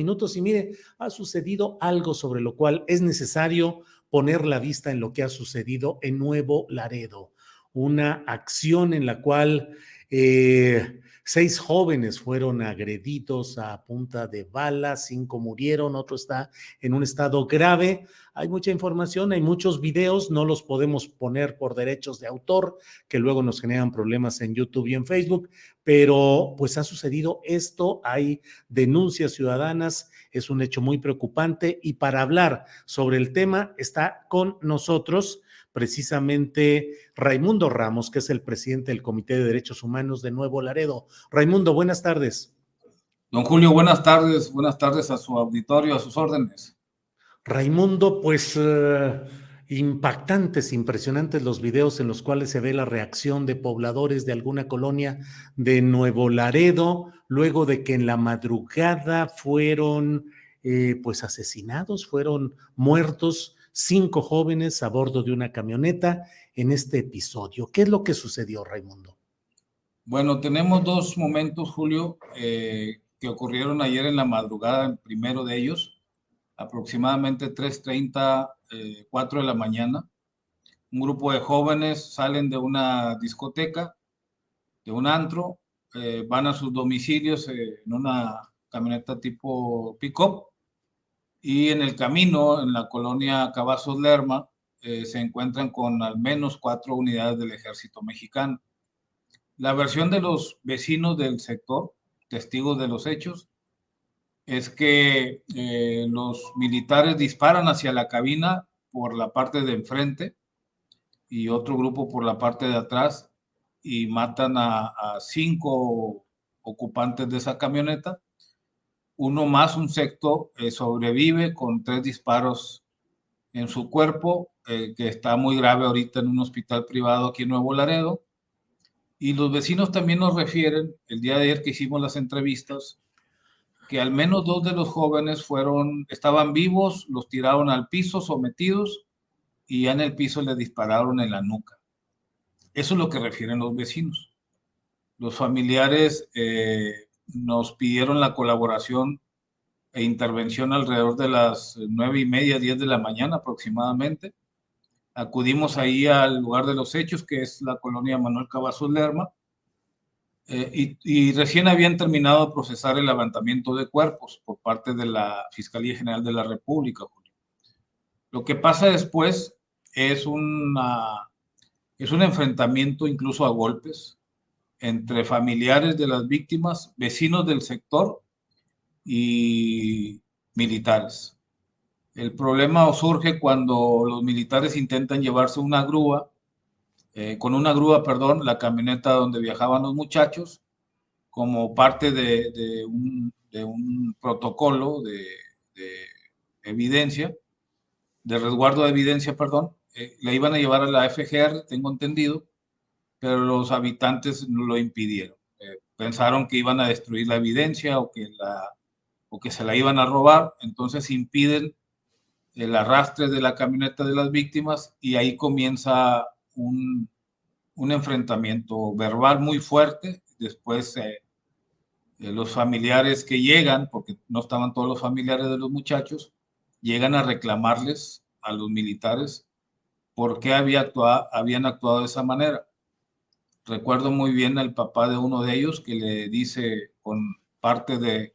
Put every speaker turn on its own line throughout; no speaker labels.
Minutos y mire, ha sucedido algo sobre lo cual es necesario poner la vista en lo que ha sucedido en Nuevo Laredo, una acción en la cual 6 jóvenes fueron agredidos a punta de bala, 5 murieron, otro está en un estado grave. Hay mucha información, hay muchos videos, no los podemos poner por derechos de autor, que luego nos generan problemas en YouTube y en Facebook, pero pues ha sucedido esto, hay denuncias ciudadanas, es un hecho muy preocupante y para hablar sobre el tema está con nosotros precisamente Raimundo Ramos, que es el presidente del Comité de Derechos Humanos de Nuevo Laredo. Raimundo, buenas tardes.
Don Julio, buenas tardes a su auditorio, a sus órdenes.
Raimundo, pues impactantes, impresionantes los videos en los cuales se ve la reacción de pobladores de alguna colonia de Nuevo Laredo, luego de que en la madrugada fueron pues asesinados, fueron muertos 5 jóvenes a bordo de una camioneta en este episodio. ¿Qué es lo que sucedió, Raimundo?
Bueno, tenemos 2 momentos, Julio, que ocurrieron ayer en la madrugada, el primero de ellos, aproximadamente 3:30, 4 de la mañana. Un grupo de jóvenes salen de una discoteca, de un antro, van a sus domicilios en una camioneta tipo pick-up y en el camino, en la colonia Cavazos Lerma, se encuentran con al menos 4 unidades del ejército mexicano. La versión de los vecinos del sector, testigos de los hechos, es que los militares disparan hacia la cabina por la parte de enfrente y otro grupo por la parte de atrás y matan a 5 ocupantes de esa camioneta. Uno más, un sexto, sobrevive con 3 disparos en su cuerpo, que está muy grave ahorita en un hospital privado aquí en Nuevo Laredo. Y los vecinos también nos refieren, el día de ayer que hicimos las entrevistas, que al menos 2 de los jóvenes estaban vivos, los tiraron al piso sometidos y ya en el piso les dispararon en la nuca. Eso es lo que refieren los vecinos. Los familiares nos pidieron la colaboración e intervención alrededor de las 9:30, 10 de la mañana aproximadamente. Acudimos ahí al lugar de los hechos, que es la colonia Manuel Cavazos Lerma, y recién habían terminado de procesar el levantamiento de cuerpos por parte de la Fiscalía General de la República, Julio. Lo que pasa después es un enfrentamiento incluso a golpes entre familiares de las víctimas, vecinos del sector y militares. El problema surge cuando los militares intentan llevarse con una grúa, perdón, la camioneta donde viajaban los muchachos, como parte de un protocolo de evidencia, de resguardo de evidencia, perdón. Le iban a llevar a la FGR, tengo entendido, pero los habitantes lo impidieron. Pensaron que iban a destruir la evidencia o que se la iban a robar, entonces impiden el arrastre de la camioneta de las víctimas y ahí comienza un enfrentamiento verbal muy fuerte. Después los familiares que llegan, porque no estaban todos los familiares de los muchachos, llegan a reclamarles a los militares por qué habían actuado de esa manera. Recuerdo muy bien al papá de uno de ellos que le dice con parte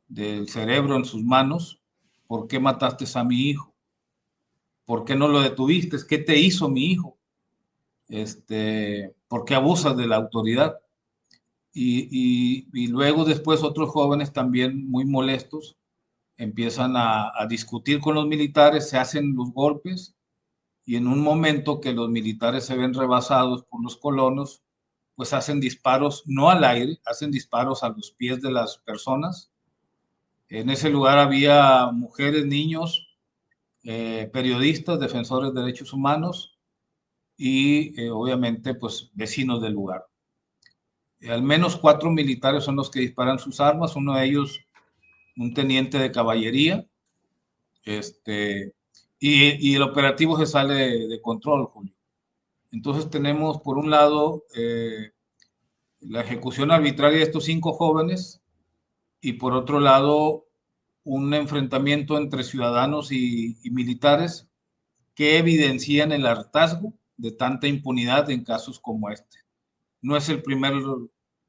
del cerebro en sus manos: ¿por qué mataste a mi hijo? ¿Por qué no lo detuviste? ¿Qué te hizo mi hijo? ¿Por qué abusas de la autoridad? Y luego después otros jóvenes también muy molestos empiezan a discutir con los militares, se hacen los golpes y en un momento que los militares se ven rebasados por los colonos, pues hacen disparos, no al aire, hacen disparos a los pies de las personas. En ese lugar había mujeres, niños, periodistas, defensores de derechos humanos y obviamente pues vecinos del lugar. Al menos 4 militares son los que disparan sus armas, uno de ellos un teniente de caballería, y el operativo se sale de control, Julio. Entonces tenemos por un lado la ejecución arbitraria de estos 5 jóvenes y por otro lado un enfrentamiento entre ciudadanos y militares que evidencian el hartazgo de tanta impunidad en casos como este. No es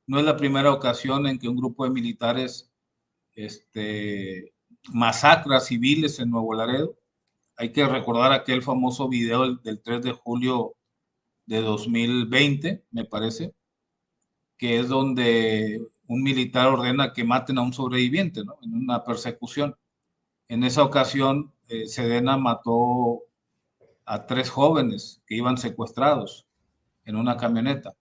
no es la primera ocasión en que un grupo de militares masacra civiles en Nuevo Laredo. Hay que recordar aquel famoso video del 3 de julio de 2020, me parece, que es donde un militar ordena que maten a un sobreviviente, ¿no? En una persecución. En esa ocasión, Sedena mató a 3 jóvenes que iban secuestrados en una camioneta.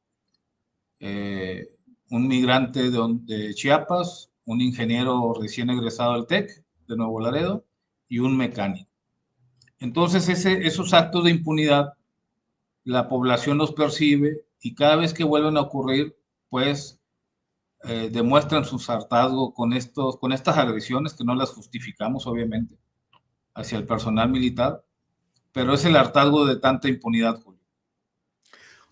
Un migrante de Chiapas, un ingeniero recién egresado del TEC de Nuevo Laredo y un mecánico. Entonces, esos actos de impunidad, la población los percibe y cada vez que vuelven a ocurrir, pues demuestran su hartazgo con estas agresiones que no las justificamos, obviamente, hacia el personal militar, pero es el hartazgo de tanta impunidad, Julio.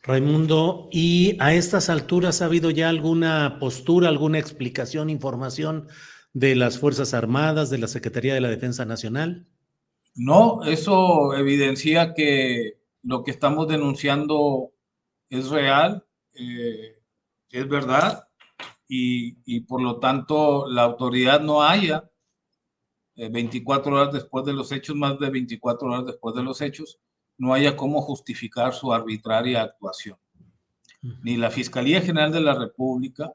Raimundo, ¿y a estas alturas ha habido ya alguna postura, alguna explicación, información de las Fuerzas Armadas, de la Secretaría de la Defensa Nacional?
No, eso evidencia que lo que estamos denunciando es real, es verdad, y por lo tanto la autoridad no haya 24 horas después de los hechos, más de 24 horas después de los hechos, no haya cómo justificar su arbitraria actuación. Ni la Fiscalía General de la República,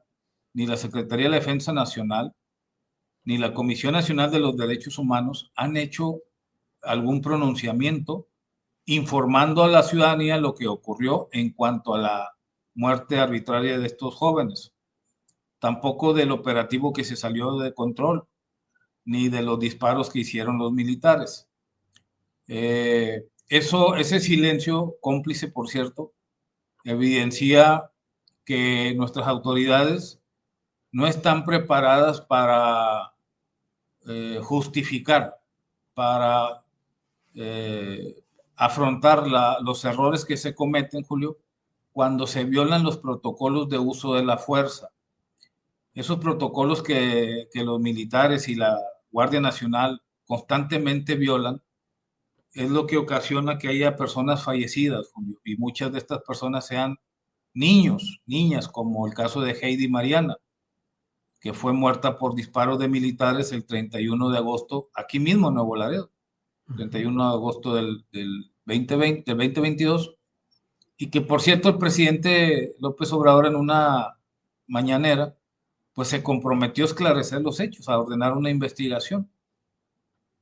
ni la Secretaría de la Defensa Nacional, ni la Comisión Nacional de los Derechos Humanos han hecho algún pronunciamiento informando a la ciudadanía lo que ocurrió en cuanto a la muerte arbitraria de estos jóvenes. Tampoco del operativo que se salió de control, ni de los disparos que hicieron los militares. Ese silencio cómplice, por cierto, evidencia que nuestras autoridades no están preparadas para justificar, para afrontar los errores que se cometen, Julio, cuando se violan los protocolos de uso de la fuerza. Esos protocolos que los militares y la Guardia Nacional constantemente violan es lo que ocasiona que haya personas fallecidas, Julio, y muchas de estas personas sean niños, niñas, como el caso de Heidi Mariana, que fue muerta por disparos de militares el 31 de agosto, aquí mismo en Nuevo Laredo, 31 de agosto del 2020, del 2022, y que por cierto el presidente López Obrador en una mañanera, pues se comprometió a esclarecer los hechos, a ordenar una investigación.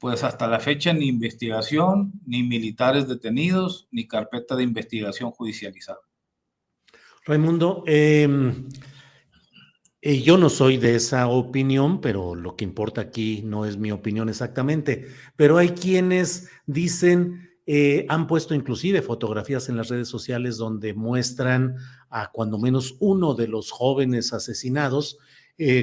Pues hasta la fecha ni investigación, ni militares detenidos, ni carpeta de investigación judicializada.
Raimundo, yo no soy de esa opinión, pero lo que importa aquí no es mi opinión exactamente. Pero hay quienes dicen, han puesto inclusive fotografías en las redes sociales donde muestran a cuando menos uno de los jóvenes asesinados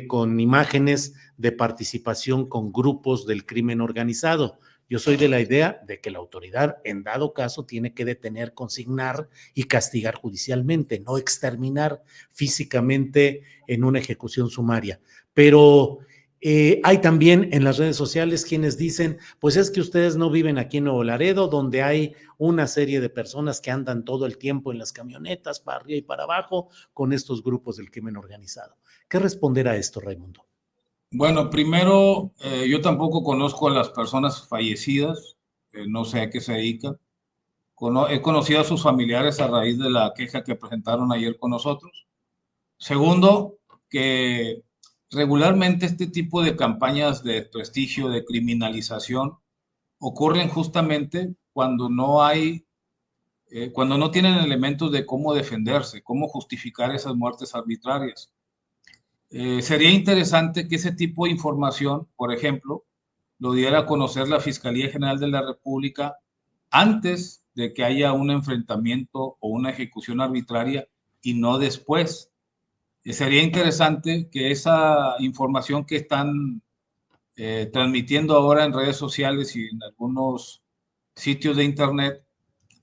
con imágenes de participación con grupos del crimen organizado. Yo soy de la idea de que la autoridad, en dado caso, tiene que detener, consignar y castigar judicialmente, no exterminar físicamente en una ejecución sumaria. Pero hay también en las redes sociales quienes dicen, pues es que ustedes no viven aquí en Nuevo Laredo, donde hay una serie de personas que andan todo el tiempo en las camionetas, para arriba y para abajo, con estos grupos del crimen organizado. ¿Qué responder a esto, Raimundo?
Bueno, primero, yo tampoco conozco a las personas fallecidas, no sé a qué se dedican. He conocido a sus familiares a raíz de la queja que presentaron ayer con nosotros. Segundo, que regularmente este tipo de campañas de prestigio, de criminalización, ocurren justamente cuando no tienen elementos de cómo defenderse, cómo justificar esas muertes arbitrarias. Sería interesante que ese tipo de información, por ejemplo, lo diera a conocer la Fiscalía General de la República antes de que haya un enfrentamiento o una ejecución arbitraria y no después. Sería interesante que esa información que están transmitiendo ahora en redes sociales y en algunos sitios de internet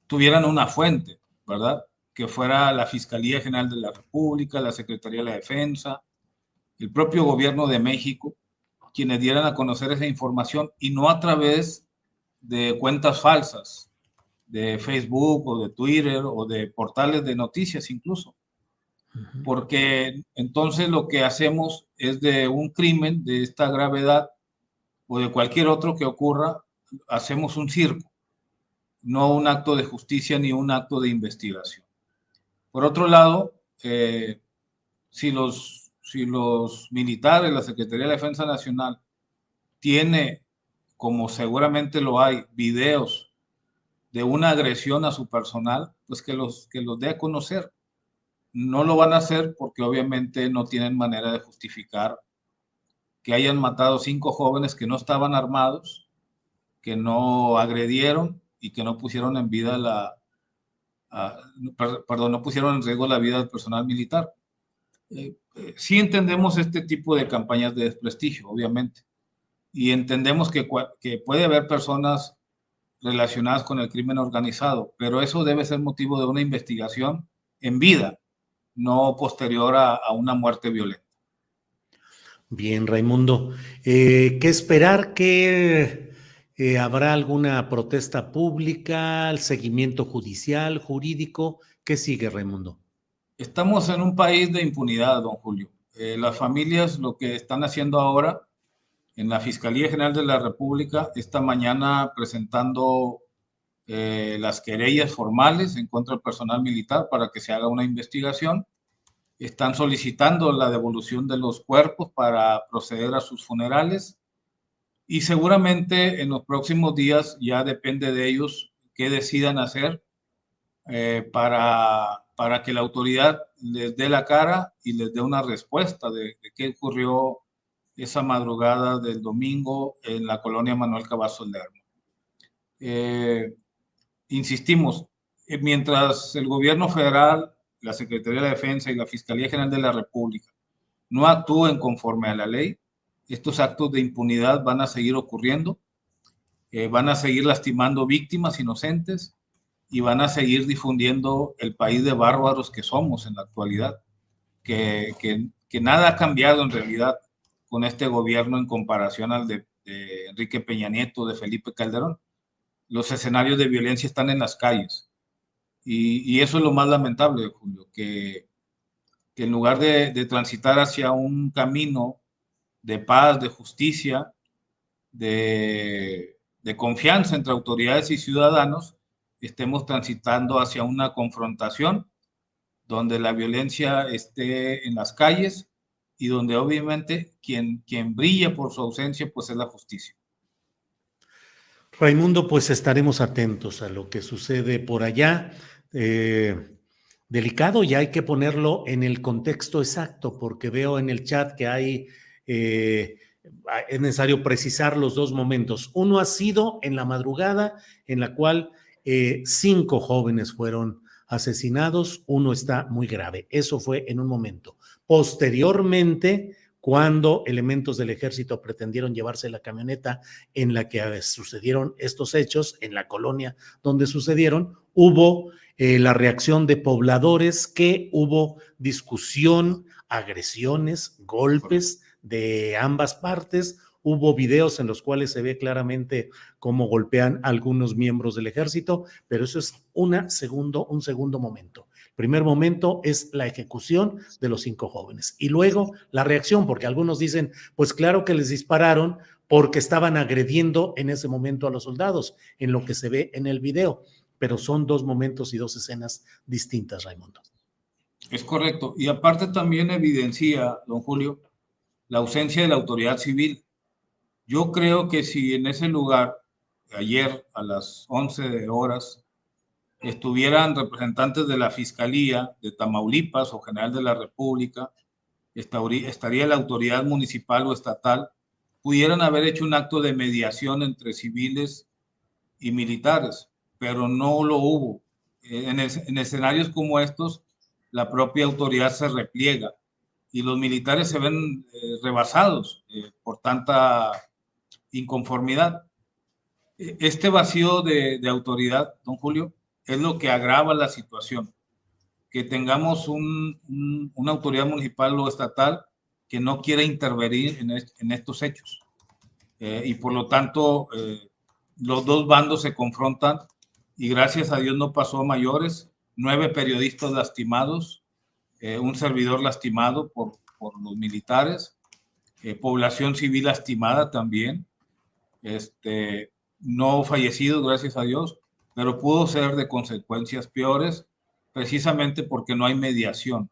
tuvieran una fuente, ¿verdad? Que fuera la Fiscalía General de la República, la Secretaría de la Defensa, el propio gobierno de México, quienes dieran a conocer esa información y no a través de cuentas falsas de Facebook o de Twitter o de portales de noticias incluso. Porque entonces lo que hacemos es de un crimen de esta gravedad o de cualquier otro que ocurra, hacemos un circo, no un acto de justicia ni un acto de investigación. Por otro lado, si los militares, la Secretaría de Defensa Nacional, tiene, como seguramente lo hay, videos de una agresión a su personal, pues que los dé a conocer. No lo van a hacer porque obviamente no tienen manera de justificar que hayan matado 5 jóvenes que no estaban armados, que no agredieron y que no pusieron en vida no pusieron en riesgo la vida del personal militar. Sí entendemos este tipo de campañas de desprestigio, obviamente, y entendemos que puede haber personas relacionadas con el crimen organizado, pero eso debe ser motivo de una investigación en vida, no posterior a una muerte violenta.
Bien, Raimundo. ¿Qué esperar? ¿Que habrá alguna protesta pública, el seguimiento judicial, jurídico? ¿Qué sigue, Raimundo?
Estamos en un país de impunidad, don Julio. Las familias lo que están haciendo ahora en la Fiscalía General de la República, esta mañana presentando las querellas formales en contra del personal militar para que se haga una investigación. Están solicitando la devolución de los cuerpos para proceder a sus funerales y seguramente en los próximos días ya depende de ellos qué decidan hacer para que la autoridad les dé la cara y les dé una respuesta de qué ocurrió esa madrugada del domingo en la colonia Manuel Cavazos Lerma. Insistimos, mientras el gobierno federal, la Secretaría de Defensa y la Fiscalía General de la República no actúen conforme a la ley, estos actos de impunidad van a seguir ocurriendo, van a seguir lastimando víctimas inocentes y van a seguir difundiendo el país de bárbaros que somos en la actualidad, que nada ha cambiado en realidad con este gobierno en comparación al de Enrique Peña Nieto, de Felipe Calderón. Los escenarios de violencia están en las calles y eso es lo más lamentable, Julio, que en lugar de transitar hacia un camino de paz, de justicia, de confianza entre autoridades y ciudadanos, estemos transitando hacia una confrontación donde la violencia esté en las calles y donde obviamente quien brilla por su ausencia pues es la justicia.
Raimundo, pues estaremos atentos a lo que sucede por allá. Delicado, y hay que ponerlo en el contexto exacto, porque veo en el chat que es necesario precisar los dos momentos. Uno ha sido en la madrugada en la cual 5 jóvenes fueron asesinados, uno está muy grave. Eso fue en un momento. Posteriormente, cuando elementos del ejército pretendieron llevarse la camioneta en la que sucedieron estos hechos, en la colonia donde sucedieron, hubo la reacción de pobladores, que hubo discusión, agresiones, golpes de ambas partes. Hubo videos en los cuales se ve claramente cómo golpean a algunos miembros del ejército, pero eso es un segundo momento. Primer momento es la ejecución de los 5 jóvenes y luego la reacción, porque algunos dicen, pues claro que les dispararon porque estaban agrediendo en ese momento a los soldados, en lo que se ve en el video, pero son 2 momentos y 2 escenas distintas, Raimundo.
Es correcto, y aparte también evidencia, don Julio, la ausencia de la autoridad civil. Yo creo que si en ese lugar, ayer a las 11 horas, estuvieran representantes de la Fiscalía de Tamaulipas o General de la República, estaría la autoridad municipal o estatal, pudieran haber hecho un acto de mediación entre civiles y militares, pero no lo hubo. En escenarios como estos, la propia autoridad se repliega y los militares se ven rebasados por tanta inconformidad. Este vacío de autoridad, don Julio, es lo que agrava la situación. Que tengamos una autoridad municipal o estatal que no quiera intervenir en estos hechos. Y por lo tanto, los dos bandos se confrontan y gracias a Dios no pasó a mayores. 9 periodistas lastimados, un servidor lastimado por los militares, población civil lastimada también, no fallecidos, gracias a Dios, pero pudo ser de consecuencias peores, precisamente porque no hay mediación,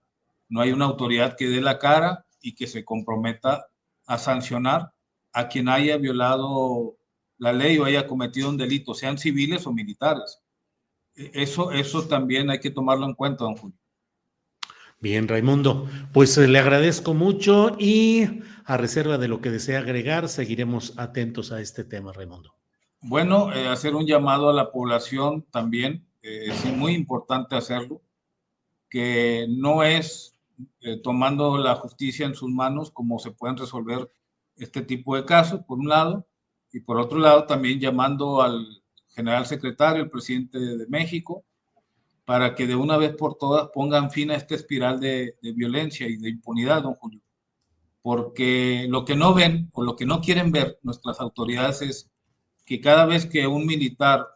no hay una autoridad que dé la cara y que se comprometa a sancionar a quien haya violado la ley o haya cometido un delito, sean civiles o militares. Eso también hay que tomarlo en cuenta, don Julio.
Bien, Raimundo, pues le agradezco mucho y a reserva de lo que desea agregar, seguiremos atentos a este tema, Raimundo.
Bueno, hacer un llamado a la población también, es muy importante hacerlo, que no es tomando la justicia en sus manos como se pueden resolver este tipo de casos, por un lado, y por otro lado también llamando al general secretario, el presidente de México, para que de una vez por todas pongan fin a esta espiral de violencia y de impunidad, don Julio. Porque lo que no ven o lo que no quieren ver nuestras autoridades es que cada vez que un militar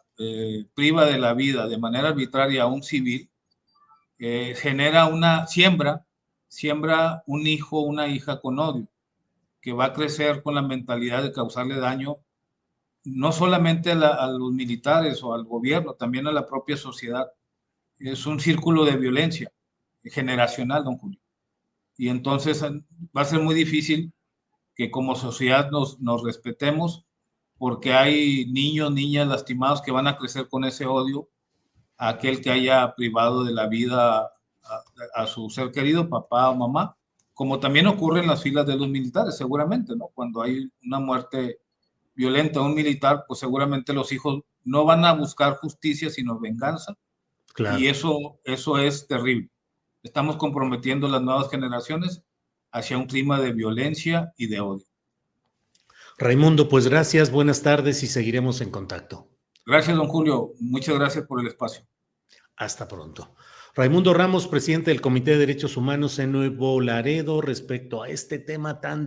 priva de la vida de manera arbitraria a un civil, genera siembra un hijo, una hija con odio, que va a crecer con la mentalidad de causarle daño no solamente a los militares o al gobierno, también a la propia sociedad. Es un círculo de violencia generacional, don Julio. Y entonces va a ser muy difícil que como sociedad nos respetemos, porque hay niños, niñas lastimados que van a crecer con ese odio a aquel que haya privado de la vida a su ser querido, papá o mamá, como también ocurre en las filas de los militares, seguramente, ¿no? Cuando hay una muerte violenta a un militar, pues seguramente los hijos no van a buscar justicia, sino venganza.
Claro.
Y eso es terrible. Estamos comprometiendo las nuevas generaciones hacia un clima de violencia y de odio.
Raimundo, pues gracias, buenas tardes y seguiremos en contacto.
Gracias, don Julio. Muchas gracias por el espacio.
Hasta pronto. Raimundo Ramos, presidente del Comité de Derechos Humanos en Nuevo Laredo, respecto a este tema tan